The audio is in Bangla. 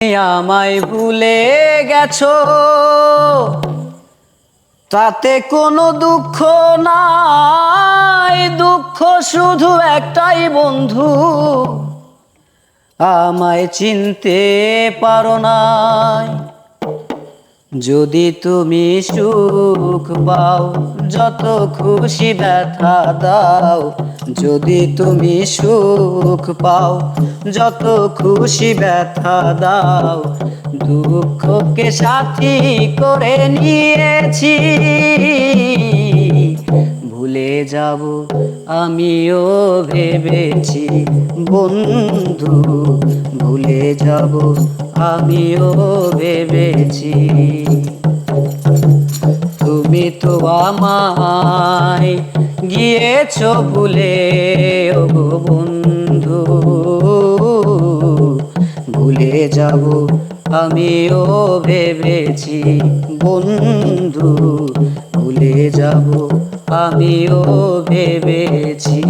আমায় ভুলে গেছো, তাতে কোনো দুঃখ নাই। দুঃখ শুধু একটাই বন্ধু, আমায় চিনতে পারো নাই। যদি তুমি সুখ পাও, যত খুশি ব্যথা দাও। যদি তুমি সুখ পাও, যত খুশি ব্যথা দাও। দুঃখকে সাথী করে নিয়েছি, ভুলে যাব আমিও ভেবেছি বন্ধু। ভুলে যাব আমিও ভেবেছি। তুমি তো আমায় গিয়েছো ভুলে, ও গো বন্ধু। ভুলে যাব আমিও ভেবেছি বন্ধু। ভুলে যাব আমিও ভেবেছি।